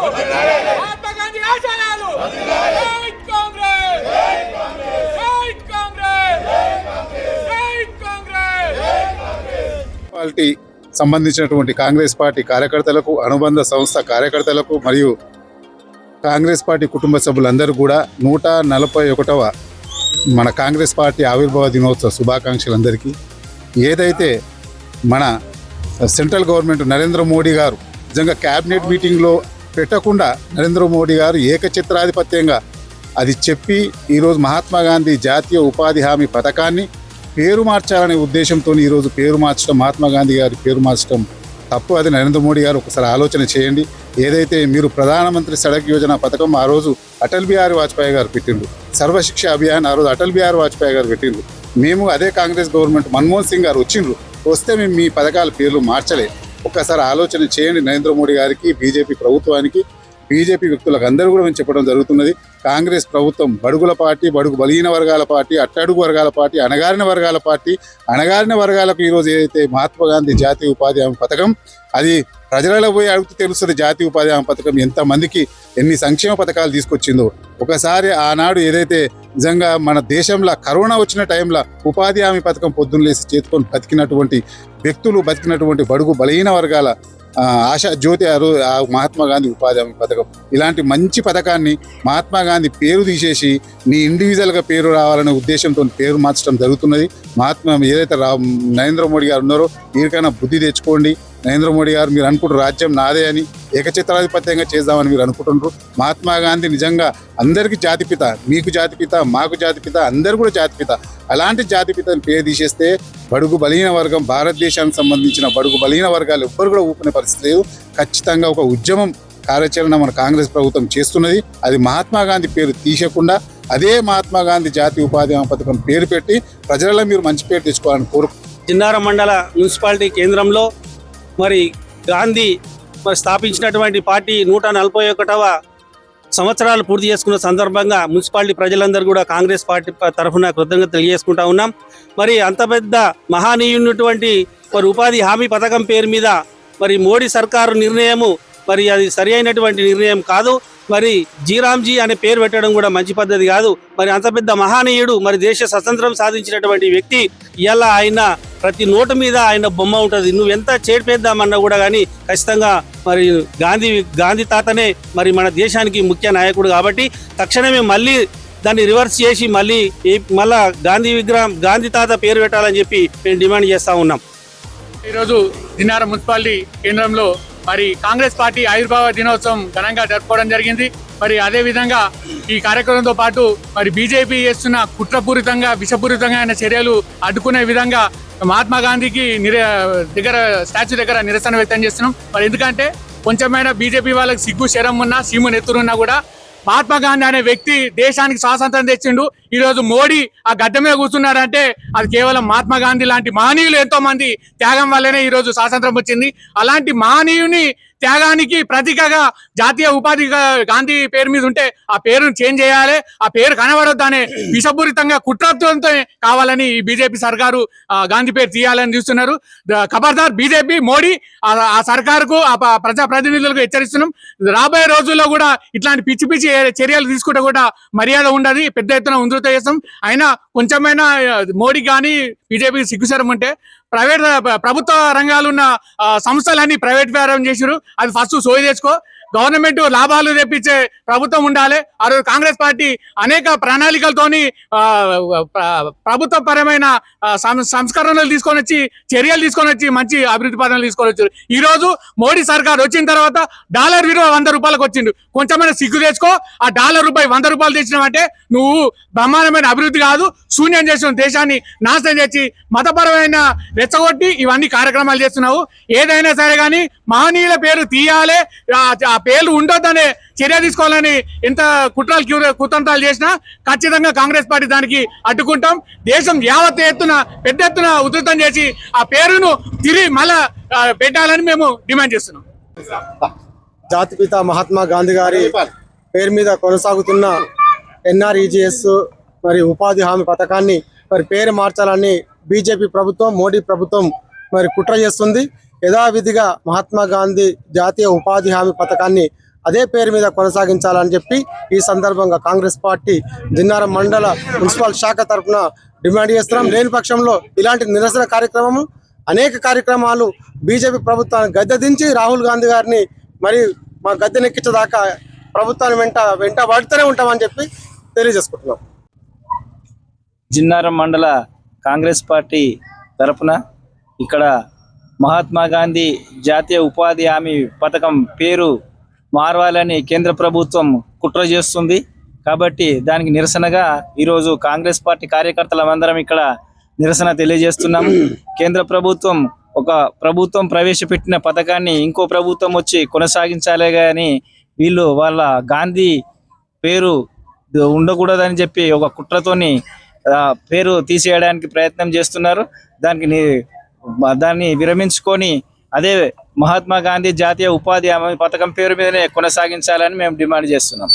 మహాత్మా గాంధీ ఆశయాలు జై కాంగ్రెస్ జై కాంగ్రెస్ జై కాంగ్రెస్ పార్టీ సంబంధించినటువంటి కాంగ్రెస్ పార్టీ కార్యకర్తలకు, అనుబంధ సంస్థ కార్యకర్తలకు మరియు కాంగ్రెస్ పార్టీ కుటుంబ సభ్యులందరూ కూడా 141వ మన కాంగ్రెస్ పార్టీ ఆవిర్భావ దినోత్సవ శుభాకాంక్షలు అందరికీ. ఏదైతే మన సెంట్రల్ గవర్నమెంట్ నరేంద్ర మోడీ గారు నిజంగా క్యాబినెట్ మీటింగ్లో పెట్టకుండా నరేంద్ర మోడీ గారు ఏకఛత్రాధిపత్యంగా అది చెప్పి ఈరోజు మహాత్మా గాంధీ జాతీయ ఉపాధి హామీ పథకాన్ని పేరు మార్చాలనే ఉద్దేశంతో ఈరోజు పేరు మార్చడం, మహాత్మా గాంధీ గారి పేరు మార్చడం తప్పు. అది నరేంద్ర మోడీ గారు ఒకసారి ఆలోచన చేయండి. ఏదైతే మీరు ప్రధానమంత్రి సడక్ యోజన పథకం ఆ రోజు అటల్ బిహారీ వాజ్పేయి గారు పెట్టిండు, సర్వశిక్ష అభియాన్ ఆ రోజు అటల్ బిహారీ వాజ్పేయి గారు పెట్టిండు. మేము అదే కాంగ్రెస్ గవర్నమెంట్ మన్మోహన్ సింగ్ గారు వచ్చిండ్రు, వస్తే మేము మీ పథకాల పేర్లు మార్చలే. ఒక్కసారి ఆలోచన చేయండి. నరేంద్ర మోడీ గారికి, బీజేపీ ప్రభుత్వానికి, బీజేపీ వ్యక్తులకు అందరూ కూడా మేము చెప్పడం జరుగుతున్నది. కాంగ్రెస్ ప్రభుత్వం బడుగుల పార్టీ, బడుగు బలహీన వర్గాల పార్టీ, అట్టడుగు వర్గాల పార్టీ, అణగారిన వర్గాల పార్టీ. అణగారిన వర్గాలకు ఈరోజు ఏదైతే మహాత్మా గాంధీ జాతీయ ఉపాధి హామీ పథకం, అది ప్రజలలో పోయి అడుగుతూ తెలుస్తుంది జాతీయ ఉపాధి హామీ పథకం ఎంతమందికి ఎన్ని సంక్షేమ పథకాలు తీసుకొచ్చిందో. ఒకసారి ఆనాడు ఏదైతే నిజంగా మన దేశంలో కరోనా వచ్చిన టైంలో ఉపాధి హామీ పథకం పొద్దున్న లేసి చేతుకొని బతికినటువంటి వ్యక్తులు, బతికినటువంటి బడుగు బలహీన వర్గాల ఆశా జ్యోతి ఆ మహాత్మా గాంధీ ఉపాధి హామీ పథకం. ఇలాంటి మంచి పథకాన్ని మహాత్మా గాంధీ పేరు తీసేసి నీ ఇండివిజువల్గా పేరు రావాలనే ఉద్దేశంతో పేరు మార్చడం జరుగుతున్నది. ఏదైతే నరేంద్ర మోడీ గారు ఉన్నారో వీరికైనా బుద్ధి తెచ్చుకోండి. నరేంద్ర మోడీ గారు మీరు అనుకుంటారు రాజ్యం నాదే అని, ఏకఛత్రాధిపత్యంగా చేద్దామని మీరు అనుకుంటున్నారు. మహాత్మా గాంధీ నిజంగా అందరికీ జాతిపిత, మీకు జాతిపిత, మాకు జాతిపిత, అందరు కూడా జాతిపిత. అలాంటి జాతిపితని పేరు తీసేస్తే బడుగు బలహీన వర్గం, భారతదేశానికి సంబంధించిన బడుగు బలహీన వర్గాలు ఎవ్వరు కూడా ఊపుకునే పరిస్థితి లేదు. ఖచ్చితంగా ఒక ఉద్యమం కార్యాచరణ మన కాంగ్రెస్ ప్రభుత్వం చేస్తున్నది. అది మహాత్మా గాంధీ పేరు తీసకుండా అదే మహాత్మా గాంధీ జాతీయ ఉపాధి హామీ పథకం పేరు పెట్టి ప్రజలలో మీరు మంచి పేరు తెచ్చుకోవాలని జిన్నారం మండల మున్సిపాలిటీ కేంద్రంలో మరి గాంధీ స్థాపించినటువంటి పార్టీ 141వ సంవత్సరాలు పూర్తి చేసుకున్న సందర్భంగా మున్సిపాలిటీ ప్రజలందరూ కూడా కాంగ్రెస్ పార్టీ తరఫున కృతజ్ఞత తెలియజేసుకుంటా ఉన్నాం. మరి అంత పెద్ద మహానీయున్నటువంటి మరి ఉపాధి హామీ పథకం పేరు మీద మరి మోడీ సర్కారు నిర్ణయము మరి అది సరి అయినటువంటి నిర్ణయం కాదు. మరి జీరామ్జీ అనే పేరు పెట్టడం కూడా మంచి పద్ధతి కాదు. మరి అంత పెద్ద మహానీయుడు, మరి దేశ స్వతంత్రం సాధించినటువంటి వ్యక్తి, ఇలా ఆయన ప్రతి నోటు మీద ఆయన బొమ్మ ఉంటుంది. నువ్వు ఎంత చేడిపేద్దామన్నా కూడా కానీ ఖచ్చితంగా మరి గాంధీ తాతనే మరి మన దేశానికి ముఖ్య నాయకుడు. కాబట్టి తక్షణమే మళ్ళీ దాన్ని రివర్స్ చేసి మళ్ళా గాంధీ విగ్రహం, గాంధీ తాత పేరు పెట్టాలని చెప్పి మేము డిమాండ్ చేస్తూ ఉన్నాం. ఈరోజు జిన్నారం మున్సిపాలిటీ కేంద్రంలో మరి కాంగ్రెస్ పార్టీ ఆవిర్భావ దినోత్సవం ఘనంగా జరుపుకోవడం జరిగింది. మరి అదేవిధంగా ఈ కార్యక్రమంతో పాటు మరి బీజేపీ చేస్తున్న కుట్రపూరితంగా, విషపూరితంగా అయిన చర్యలు అడ్డుకునే విధంగా మహాత్మా గాంధీకి స్టాచ్యూ దగ్గర నిరసన వ్యక్తం చేస్తున్నాం. మరి ఎందుకంటే కొంచెమైనా బీజేపీ వాళ్ళకి సిగ్గు శరం ఉన్నా, సీము నెత్తురున్నా కూడా మహాత్మా గాంధీ అనే వ్యక్తి దేశానికి స్వాతంత్రం తెచ్చిండు. ఈరోజు మోడీ ఆ గడ్డ మీద కూర్చున్నారంటే అది కేవలం మహాత్మా గాంధీ లాంటి మహనీయులు ఎంతో మంది త్యాగం వల్లనే ఈరోజు స్వాతంత్రం వచ్చింది. అలాంటి మహనీయుని త్యాగానికి ప్రతీకగా జాతీయ ఉపాధి గాంధీ పేరు మీద ఉంటే ఆ పేరును చేంజ్ చేయాలి, ఆ పేరు కనబడొద్దనే విషపూరితంగా కుట్రత్వంతో కావాలని ఈ బీజేపీ సర్కారు గాంధీ పేరు తీయాలని చూస్తున్నారు. ఖబర్దార్ బీజేపీ, మోడీ, ఆ సర్కారుకు, ఆ ప్రజా ప్రతినిధులకు హెచ్చరిస్తున్నాం. రాబోయే రోజుల్లో కూడా ఇట్లాంటి పిచ్చి పిచ్చి చర్యలు తీసుకుంటే కూడా మర్యాద ఉండదు, పెద్ద ఎత్తున ఉధృత చేస్తాం. అయినా కొంచెమైనా మోడీ కానీ బీజేపీకి సిగ్గుసరం ఉంటే ప్రభుత్వ రంగాలు ఉన్న సంస్థలన్నీ ప్రైవేట్ వ్యాపారం చేసారు. అది ఫస్ట్ సోయి తెచ్చుకో. గవర్నమెంట్ లాభాలు తెప్పించే ప్రభుత్వం ఉండాలి. ఆ రోజు కాంగ్రెస్ పార్టీ అనేక ప్రణాళికలతోని ప్రభుత్వ పరమైన సంస్కరణలు తీసుకొని వచ్చి, చర్యలు తీసుకొని వచ్చి మంచి అభివృద్ధి పథకాలు తీసుకొని వచ్చారు. ఈ రోజు మోడీ సర్కార్ వచ్చిన తర్వాత డాలర్ విలువ 100 రూపాయలకు వచ్చిండు. కొంచెమైనా సిగ్గు తెచ్చుకో. ఆ డాలర్ రూపాయి 100 రూపాయలు తెచ్చినామంటే నువ్వు బ్రహ్మాండమైన అభివృద్ధి కాదు, శూన్యం చేసిన దేశాన్ని నాశనం చేసి మతపరమైన రెచ్చగొట్టి ఇవన్నీ కార్యక్రమాలు చేస్తున్నావు. ఏదైనా సరే కానీ మహనీయుల పేరు తీయాలి, ఆ పేర్లు ఉండొద్దనే చర్య తీసుకోవాలని ఎంత కుతంత్రాలు చేసినా ఖచ్చితంగా కాంగ్రెస్ పార్టీ దానికి అడ్డుకుంటాం. దేశం యావత్ పెద్ద ఎత్తున ఉధృతం చేసి ఆ పేరును తిరిగి మళ్ళా పెట్టాలని మేము డిమాండ్ చేస్తున్నాం. జాతిపిత మహాత్మా గాంధీ గారి పేరు మీద కొనసాగుతున్న NREGS మరి ఉపాధి హామీ పథకాన్ని మరి పేరు మార్చాలని బీజేపీ ప్రభుత్వం, మోడీ ప్రభుత్వం మరి కుట్ర చేస్తుంది. యథావిధిగా మహాత్మా గాంధీ జాతీయ ఉపాధి హామీ పథకాన్ని అదే పేరు మీద కొనసాగించాలని చెప్పి ఈ సందర్భంగా కాంగ్రెస్ పార్టీ జిన్నారం మండల మున్సిపల్ శాఖ తరఫున డిమాండ్ చేస్తున్నాం. లేని పక్షంలో ఇలాంటి నిరసన కార్యక్రమము అనేక కార్యక్రమాలు బీజేపీ ప్రభుత్వాన్ని గద్దెదించి రాహుల్ గాంధీ గారిని మరి మా గద్దెనెక్కించేదాకా ప్రభుత్వాన్ని వెంట పడుతూనే ఉంటామని చెప్పి తెలియజేసుకుంటున్నాం. జిన్నారం మండల కాంగ్రెస్ పార్టీ తరపున ఇక్కడ మహాత్మా గాంధీ జాతీయ ఉపాధి హామీ పథకం పేరు మారవాలని కేంద్ర ప్రభుత్వం కుట్ర చేస్తుంది. కాబట్టి దానికి నిరసనగా ఈరోజు కాంగ్రెస్ పార్టీ కార్యకర్తలందరం ఇక్కడ నిరసన తెలియజేస్తున్నాము. కేంద్ర ప్రభుత్వం ఒక ప్రభుత్వం ప్రవేశపెట్టిన పథకాన్ని ఇంకో ప్రభుత్వం వచ్చి కొనసాగించాలే కానీ వీళ్ళు వాళ్ళ గాంధీ పేరు ఉండకూడదని చెప్పి ఒక కుట్రతోని పేరు తీసేయడానికి ప్రయత్నం చేస్తున్నారు. దాన్ని విరమించుకొని అదే మహాత్మా గాంధీ జాతీయ ఉపాధి హామీ పథకం పేరు మీదనే కొనసాగించాలని మేము డిమాండ్ చేస్తున్నాం.